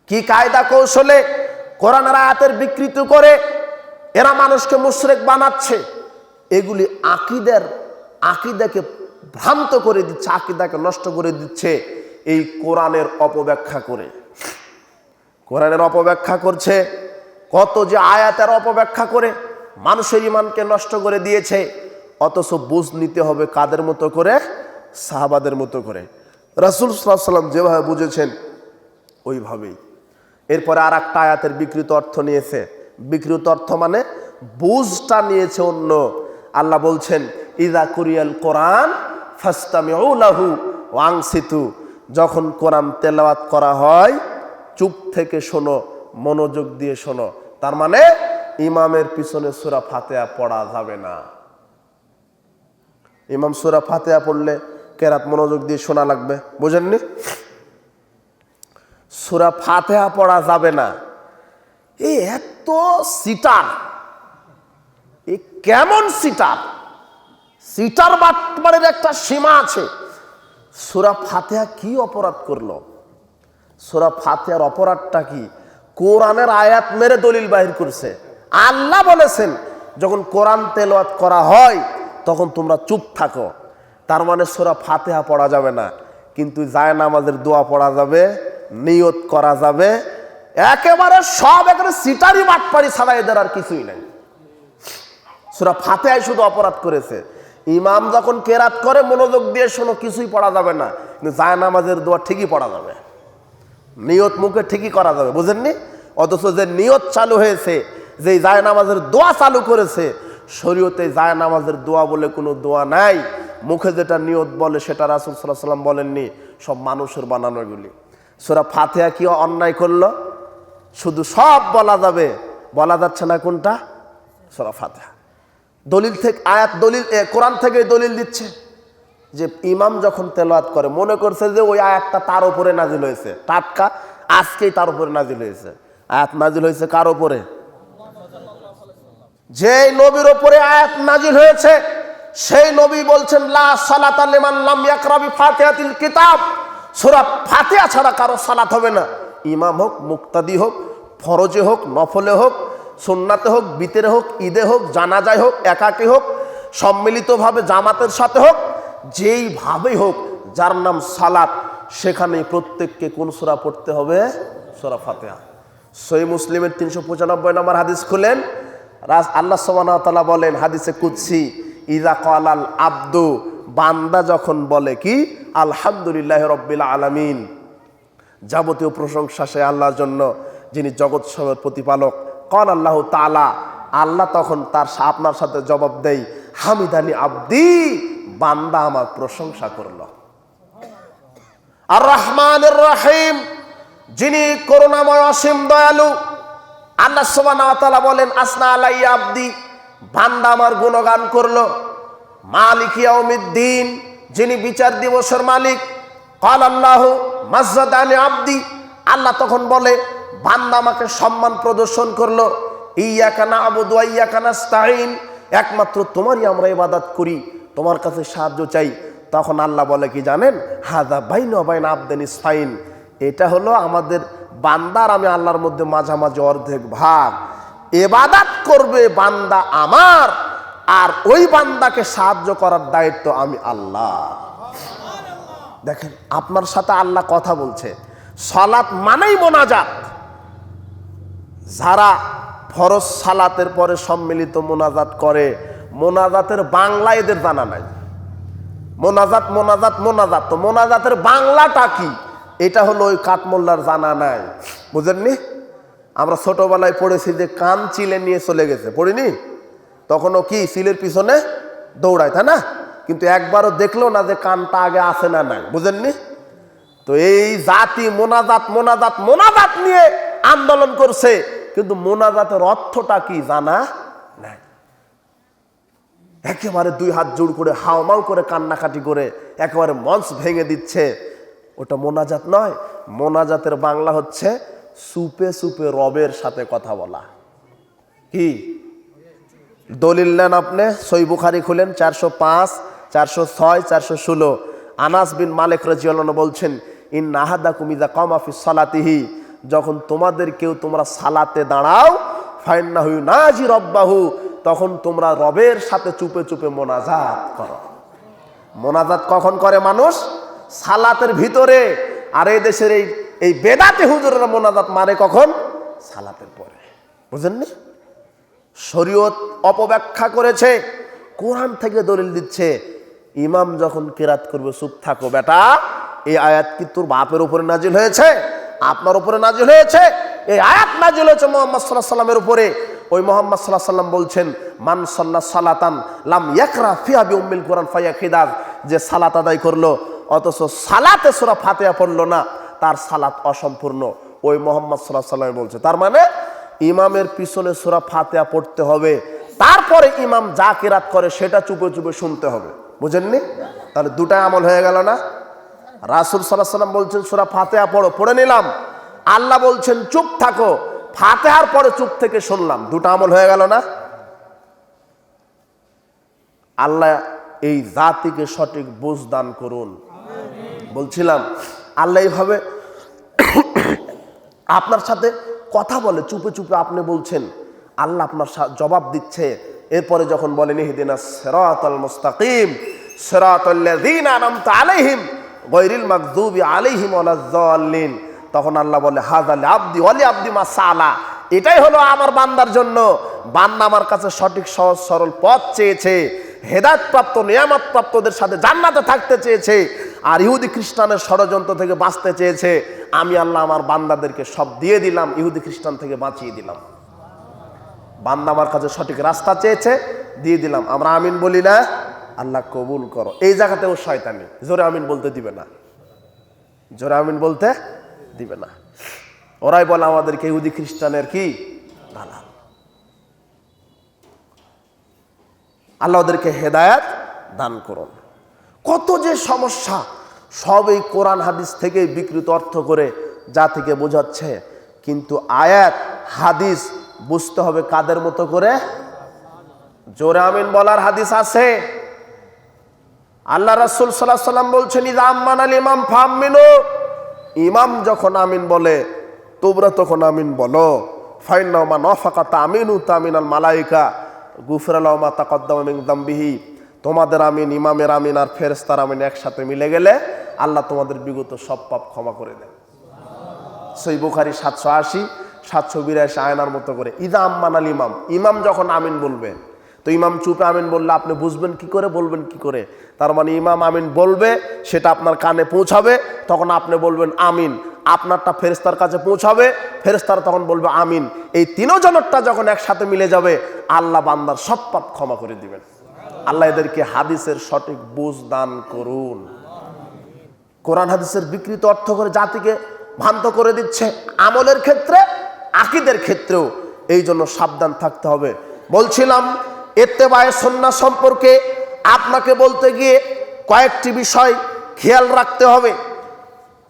কি কায়দা কৌশলে কোরআনের আয়াতের বিকৃতি করে এরা মানুষকে মুশরিক বানাচ্ছে। এগুলি আকীদাকে ভ্রান্ত করে দিচ্ছে, আকীদাকে নষ্ট করে দিচ্ছে এই কোরআনের অপব্যাখ্যা করে। কোরআনের অপব্যাখ্যা করছে, কত যে আয়াতের অপব্যাখ্যা করে মানুষের ঈমানকে নষ্ট করে দিয়েছে। অথচ বুঝ নিতে হবে কাদের মতো করে? সাহাবাদের মতো করে। রাসূল সাল্লাল্লাহু আলাইহি ওয়াসাল্লাম যেভাবে বুঝেছেন ওইভাবেই। এরপরে আর একটা আয়াতের বিকৃত অর্থ নিয়েছে। বিকৃত অর্থ মানে বুঝটা নিয়েছে অন্য। আল্লাহ বলছেন ইযা কুরিয়াল কোরআন ফাসতামিউ লাহু ওয়া আনসিতু, যখন কোরআন তেলাওয়াত করা হয় চুপ থেকে শোনো, মনোযোগ দিয়ে শোনো। তার মানে ইমামের পিছনে সূরা ফাতিহা পড়া যাবে না। ইমাম সূরা ফাতিহা পড়লে কেরাত মনোযোগ দিয়ে শোনা লাগবে, বুঝেননি? সূরা ফাতিহা পড়া যাবে না। এই এত সিটার, এই কেমন সিটার? সিটার বাটপাড়ের একটা সীমা আছে। সূরা ফাতিহা কি অপরাধ করলো? সূরা ফাতিহার অপরাধটা কি? কোরআনের আয়াত মেরে দলিল বাহির করছে। আল্লাহ বলেছেন যখন কোরআন তেলাওয়াত করা হয় তখন তোমরা চুপ থাকো। তার মানে সূরা ফাতিহা পড়া যাবে না, কিন্তু জায়নামাজের দোয়া পড়া যাবে, নিয়ত করা যাবে। একেবারে সব একেবারে সিটারি বাটপাড়ি ছাড়া এদের আর কিছুই নাই। সূরা ফাতিহায় শুধু অপরাধ করেছে। ইমাম যখন কেরাত করে মনোযোগ দিয়ে শোনো, কিছুই পড়া যাবে না, কিন্তু জায়নামাজের দোয়া ঠিকই পড়া যাবে, নিয়ত মুখে ঠিকই করা যাবে, বুঝেননি? অথচ যে নিয়ত চালু হয়েছে, যে জায়নামাজের দোয়া চালু করেছে, শরীয়তে জায়নামাজের দোয়া বলে কোনো দোয়া নাই। মুখে যেটা নিয়ত বলে সেটা রাসূল সাল্লাল্লাহু আলাইহি ওয়াসাল্লাম বলেননি, সব মানুষের বানানো এগুলি। সূরা ফাতিহা কি অন্যায় করলো? শুধু সব বলা যাবে, বলা যাচ্ছে না কোনটা? সূরা ফাতিহা। দলিল থেকে আয়াত, দলিল কোরআন থেকে দলিল দিচ্ছে যে ইমাম যখন তেলাওয়াত করে মনে করছে যে ওই আয়াতটা তার উপরে নাজিল হয়েছে, টাটকা আজকেই তার উপরে নাজিল হয়েছে। আয়াত নাজিল হয়েছে কার উপরে? যে নবীর উপরে আয়াত নাজিল হয়েছে সেই নবী বলছেন লা সালাতা লিমান লাম ইয়াকরা বিফাতিহাতিল কিতাব, সূরা ফাতিহা ছাড়া কারো সালাত হবে না। ইমাম হোক, মুক্তাদি হোক, ফরজে হোক, নফলে হোক, সুন্নাতে হোক, বিতেরে হোক, ঈদে হোক, জানাজায় হোক, একাকী হোক, সম্মিলিতভাবে জামাতের সাথে হোক, যেইভাবেই হোক, যার নাম সালাত, সেখানে প্রত্যেককে কোন সূরা পড়তে হবে? সূরা ফাতিহা। সহিহ মুসলিমের 395 নম্বর হাদিস খুলেন, আল্লাহ সুবহানাহু ওয়া তাআলা বলেন হাদিসে কুদসি, ইযা ক্বালাল আবদু, বান্দা যখন বলে কি আলহামদুলিল্লাহি রাব্বিল আলামিন, যাবতীয় প্রশংসা সে আল্লাহর জন্য যিনি জগৎ সমূহের প্রতিপালক। ক্বাল আল্লাহু তাআলা, আল্লাহ তখন তার আপনার সাথে জবাব দেয় হামিদানি আবদি, বান্দা আমার প্রশংসা করলো। আর রহমানির রহিম, যিনি করুণাময় অসীম দয়ালু, আল্লাহ সুবহানাহু ওয়া তাআলা বলেন আসনা আলাইয়া আবদি, বান্দা আমার গুণগান করলো। মালিক ইয়াউমিদ্দিন, যিনি বিচার দিবসের মালিক। ক্বাল আল্লাহু মাজ্জাদানি আবদি, আল্লাহ তখন বলে বান্দা আমাকে সম্মান প্রদর্শন করলো। ইয়্যাকা না'বুদু ওয়া ইয়্যাকা নাস্তাঈন, একমাত্র তোমারই আমরা ইবাদত করি, তোমার কাছে সাহায্য চাই। তখন আল্লাহ বলে কি জানেন? হাযা বাইনা ওয়া বাইনা আবদিন ইসফাইন, এটা হলো আমাদের বান্দার আমি আল্লাহর মধ্যে মাঝামাঝি অর্ধেক ভাগ। ইবাদত করবে বান্দা আমার, আর ওই বান্দাকে সাহায্য করার দায়িত্ব আমি আল্লাহ। দেখেন আপনার সাথে আল্লাহ কথা বলছে। সালাত মানেই মোনাজাত। যারা ফরজ সালাতের পরে সম্মিলিত মোনাজাত করে, মোনাজাতের বাংলা এদের জানা নাই। মোনাজাত মোনাজাত মোনাজাত, তো মোনাজাতের বাংলাটা কি এটা হলো ওই কাঠমোল্লার জানা নাই, বুঝেননি? আমরা ছোটবেলায় পড়েছি যে কান চিলে নিয়ে চলে গেছে, পড়িনি? তখনও কি সিলের পিছনে দৌড়ায়, তাই না? কিন্তু একবারও দেখলো না যে কানটা আগে আছে না নাই, বুঝেননি? তো এই জাতি মোনাজাত মোনাজাত মোনাজাত নিয়ে আন্দোলন করছে, কিন্তু মোনাজাতের অর্থটা কি জানা নাই। একেবারে দুই হাত জোড় করে হাওমাও করে কান্নাকাটি করে একেবারে মঞ্চ ভেঙে দিচ্ছে। ওটা মোনাজাত নয়। মোনাজাতের বাংলা হচ্ছে সুপে সুপে রবের সাথে কথা বলা। কি দলিল নেন আপনি? সহিহ বুখারী খুলেন 405, 406, 416। আনাস বিন মালিক রাদিয়াল্লাহু আনহু বলছেন ইন্না আহাদাকুম ইযা কামা ফিস সালাতিহি, যখন তোমাদের কেউ তোমরা সালাতে দাঁড়াও ফাইন্নাহু নাজি রব্বাহু, তখন তোমরা রবের সাথে চুপে চুপে মোনাজাত করো। মোনাজাত কখন করে মানুষ? সালাতের ভিতরে। আর এই দেশের এই বেদাতে হুজুরেরা মোনাজাত মারে কখন? সালাতের পরে। বুঝেননি? শরীয়ত অপব্যাখ্যা করেছে, কোরআন থেকে দলিল দিচ্ছে। ইমাম যখন কিরাত করবে চুপ থাকো বেটা। এই আয়াত কি তোর বাপের উপরে নাজিল হয়েছে? আপনার উপরে নাজিল হয়েছে? এই আয়াত নাজিল হয়েছে মুহাম্মদ সাল্লাল্লাহু আলাইহি সাল্লামের উপরে। ওই মুহাম্মদ সাল্লাল্লাহু আলাইহি সাল্লাম বলছেন, মান সাল্লা সালাতান লাম ইয়াকরা ফিহা বিউম্মিল কোরআন ফায়াখিদাজ, যে সালাত আদায় করলো অথচ সালাতে সূরা ফাতিহা পড়লো না, তার সালাত অসম্পূর্ণ। ওই মুহাম্মদ সাল্লাল্লাহু আলাইহি সাল্লাম বলছে। তার মানে ইমামের পিছনে সূরা ফাতিহা পড়তে হবে, তারপরে ইমাম যা কিরাত করে সেটা চুপে চুপে শুনতে হবে। বুঝেননি? তাহলে দুটাই আমল হয়ে গেল না? রাসূল সাল্লাল্লাহু আলাইহি সাল্লাম বলছেন সূরা ফাতিহা পড়ো, পড়ে নিলাম। আল্লাহ বলছেন চুপ থাকো, ফাতিহার পরে চুপ থেকে শুনলাম। দুটো আমল হয়ে গেল না? আল্লাহ এই জাতিকে সঠিক বুঝ দান করুন। বলছিলাম আল্লাহ এইভাবে আপনার সাথে কথা বলে চুপে চুপে, আপনি বলছেন, আল্লাহ আপনার জবাব দিচ্ছে। এরপরে যখন বলেন ইহদিনাস সিরাতাল মুস্তাকিম সিরাতাল লাযিনা আনআমতা আলাইহিম গায়রিল মাগদুবি আলাইহিম ওয়ালাজ যাল্লিন, তখন আল্লাহ বলে হাযা লিআবদি ওয়া লিআবদি মা সালা, এটাই হলো আমার বান্দার জন্য। বান্দা আমার কাছে সঠিক সহজ সরল পথ চেয়েছে, হেদায়েত প্রাপ্ত নিয়ামত প্রাপ্তদের সাথে জান্নাতে থাকতে চেয়েছে, আর ইহুদি খ্রিস্টানের ষড়যন্ত্র থেকে বাঁচতে চেয়েছে। আমি আল্লাহ আমার বান্দাদেরকে সব দিয়ে দিলাম, ইহুদি খ্রিস্টান থেকে বাঁচিয়ে দিলাম। বান্দা আমার কাছে সঠিক রাস্তা চেয়েছে, দিয়ে দিলাম। আমরা আমিন বলি না? আল্লাহ কবুল করো। এই জায়গাতেও শয়তানি, জোরে আমিন বলতে দিবে না, জোরে আমিন বলতে দিবে না। ওরাই বলে আমাদেরকে ইহুদি খ্রিস্টানের কি দালাল। আল্লাহ ওদেরকে হেদায়েত দান করুন। কত যে সমস্যা, সব এই কোরআন হাদিস থেকে বিকৃত অর্থ করে জাতিকে বোঝাচ্ছে। কিন্তু আয়াত হাদিস বুঝতে হবে কাদের মতো করে? জোরে আমিন বলার হাদিস আছে। আল্লাহ রাসূল সাল্লাল্লাহু আলাইহি ওয়াসাল্লাম বলছেন, ইযা আম্মানাল ইমাম ফাআমিনু, ইমাম যখন আমিন বলে তোমরা তখন আমিন বলো। ফাইন্নাহু মান ওয়াফাকা তামিনু তামিনাল মালায়েকা গুফিরা লাহু মা তাকাদ্দামা মিন যামবিহি, তোমাদের আমিন, ইমামের আমিন আর ফেরেশতার আমিন একসাথে মিলে গেলে আল্লাহ তোমাদের বিগত সব পাপ ক্ষমা করে দেন। সহিহ বুখারী 780 782 আয়নার মতো করে। ইযা আম্মানাল ইমাম, ইমাম যখন আমিন বলবে, তো ইমাম চুপে আমিন বললে আপনি বুঝবেন কি করে, বলবেন কি করে? তার মানে ইমাম আমিন বলবে, সেটা আপনার কানে পৌঁছাবে, তখন আপনি বলবেন আমিন। আপনারটা ফেরেশতার কাছে পৌঁছাবে, ফেরেশতারা তখন বলবে আমিন। এই তিনজনেরটা যখন একসাথে মিলে যাবে, আল্লাহ বান্দার সব পাপ ক্ষমা করে দিবেন। আল্লাহ এদেরকে হাদিসের সঠিক বুঝ দান করুন। কোরআন হাদিসের বিকৃত অর্থ করে জাতিকে ভ্রান্ত করে দিচ্ছে, আমলের ক্ষেত্রে আকীদার ক্ষেত্রেও। এই জন্য সাবধান থাকতে হবে। বলছিলাম ইত্তেবায়ে সুন্নাহ সম্পর্কে আপনাকে বলতে গিয়ে কয়েকটি বিষয় খেয়াল রাখতে হবে।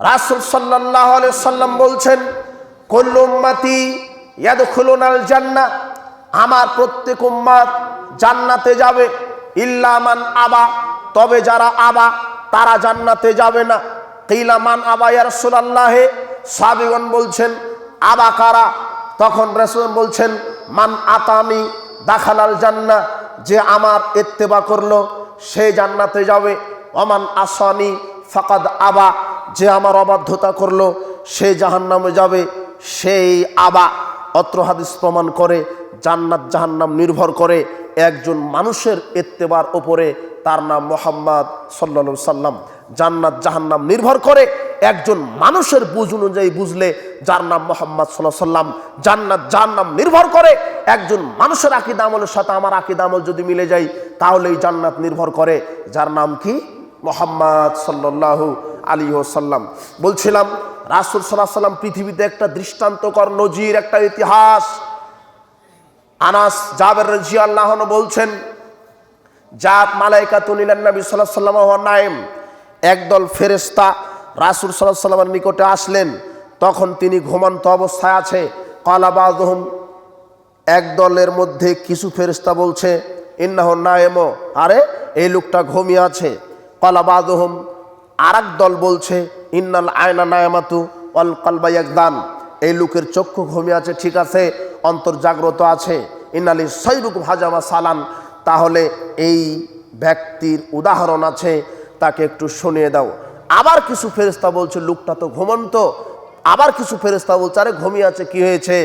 রাসূল সাল্লাল্লাহু আলাইহি ওয়াসাল্লাম বলছেন, কুল্লু উম্মতি ইয়াদখুলুনাল জান্নাহ, আমার প্রত্যেক উম্মত জান্নাতে যাবে, ইল্লা মান আবা, তবে যারা আবা তারা জান্নাতে যাবে না। কিলা মান আবা ইয়া রাসূলুল্লাহ, সাহাবীগণ বলছেন আবা কারা? তখন রাসূল বলছেন মান আতানি দাখালাল জান্নাহ, যে আমার ইত্তেবা করলো সে জান্নাতে যাবে। ওমান আসানি ফাকাদ আবা, যে আমার অবাধ্যতা করলো সে জাহান্নামে যাবে, সেই আবা। অত্র হাদিস প্রমাণ করে জান্নাত জাহান্নাম নির্ভর করে একজন মানুষের ইত্তেবার উপরে, তার নাম মুহাম্মদ সাল্লাল্লাহু আলাইহি সাল্লাম। জান্নাত জাহান্নাম নির্ভর করে একজন মানুষের বুঝ অনুযায়ী বুঝলে, যার নাম মুহাম্মদ সাল্লাল্লাহু আলাইহি সাল্লাম। জান্নাত জাহান্নাম নির্ভর করে একজন মানুষের আকীদা আমলের সাথে আমার আকীদা আমল যদি মিলে যায়, তাহলে এই জান্নাত নির্ভর করে, যার নাম কি? মুহাম্মদ সাল্লাল্লাহু আলাইহি ওয়াসাল্লাম। বলছিলাম রাসূল সাল্লাল্লাহু আলাইহি সাল্লাম পৃথিবীতে একটা দৃষ্টান্তকর নজির, একটা ইতিহাস। আনাস জাবের রাদিয়াল্লাহু আনহু বলছেন, জাত মালাইকাতুন ইলান নবী সাল্লাল্লাহু আলাইহি ওয়াসাল্লাম ওয়া নাইম, একদল ফেরেশতা রাসূল সাল্লাল্লাহু আলাইহি ওয়াসাল্লামের নিকটে আসলেন, তখন তিনি ঘুমন্ত অবস্থায় আছে। ক্বালা বাযুহুম, এক দলের মধ্যে কিছু ফেরেশতা বলছে ইন্নাহু নাইম, আরে এই লোকটা ঘুমিয়ে আছে। ক্বালা বাযুহুম, আরেক দল বলছে ইন্নাল আয়না নাইমাতু ওয়াল কলবা ইয়াকদান, এই লোকের চক্ষু ঘুমিয়ে আছে, ঠিক আছে, অন্তর জাগ্রত আছে। ইন্নালি সাইরুকুম হাজামা সালান, তাহলে এই ব্যক্তির উদাহরণ আছে, তাকে একটু শুনিয়ে দাও। আবার কিছু ফেরেশতা বলছে লোকটা তো ঘুমন্ত। আবার কিছু ফেরেশতা বলছে আরে ঘুমিয়ে আছে, কি হয়েছে?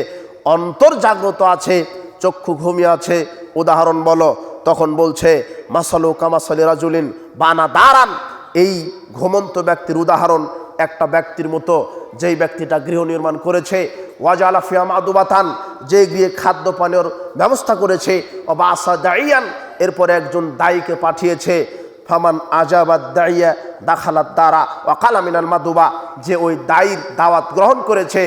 অন্তর জাগ্রত আছে, চক্ষু ঘুমিয়ে আছে, উদাহরণ বলো। তখন বলছে মাসালু কামাসালি রাজুলিন বানা দারান, এই ঘুমন্ত ব্যক্তির উদাহরণ একটা ব্যক্তির মতো, যেই ব্যক্তিটা গৃহ নির্মাণ করেছে, ওয়াজালা ফিয়া মাদুবাতান, যে গৃহে খাদ্য পানীয়র ব্যবস্থা করেছে, অবা আসা দাইয়ান, এরপরে একজন দায়ীকে পাঠিয়েছে, ফামান আজাবাদ দাইয়া দাখালাত দারা ওয়াকালা মিনাল মাদুবা, যে ওই দায়ীর দাওয়াত গ্রহণ করেছে,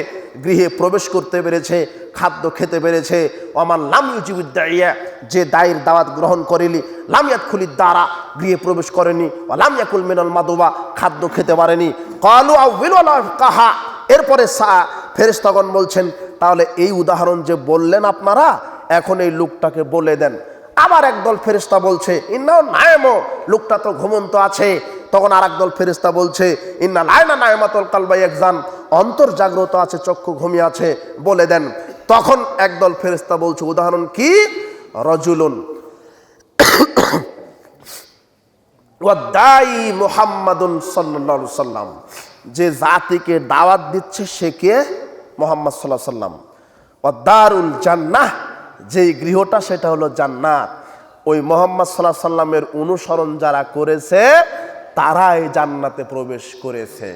গৃহে প্রবেশ করতে পেরেছে, খাদ্য খেতে পেরেছে। ওমান লাম ইউজিবুদ দাইয়া, যে দায়ীর দাওয়াত গ্রহণ করেনি, লাম ইয়াদখুলিদ দারা, গৃহে প্রবেশ করেনি, ওয়া লাম ইয়াকুল মিনাল মাদুবা, খাদ্য খেতে পারেনি। ক্বালু আউযিলু কাহা, এরপরে ফেরেশতাগণ বলছেন তাহলে এই উদাহরণ যে বললেন আপনারা, এখন এই লোকটাকে বলে দেন। আবার একদল ফেরেশতা বলছে ইন্নাও নায়েমো, লোকটা তো ঘুমন্ত আছে। তখন আর একদল ফেরেশতা বলছে ইন্না লায়না নায়মাতুল কালবা ইয়াকজান, অন্তর জাগ্রত আছে, চক্ষু ঘুমিয়ে আছে, বলে দেন। তখন একদল ফেরেশতা বলছে উদাহরণ কি? রাজুলুন ওয়াদাই মুহাম্মাদুন সাল্লাল্লাহু আলাইহি সাল্লাম, যে জাতিকে দাওয়াত দিচ্ছে সে কে? মুহাম্মদ সাল্লাল্লাহু আলাইহি সাল্লাম। ওয়াদারুল জান্নাহ, যেই গৃহটা সেটা হলো জান্নাত। ওই মুহাম্মদ সাল্লাল্লাহু আলাইহি সাল্লামের অনুসরণ যারা করেছে তারা এই জান্নাতে প্রবেশ করেছে।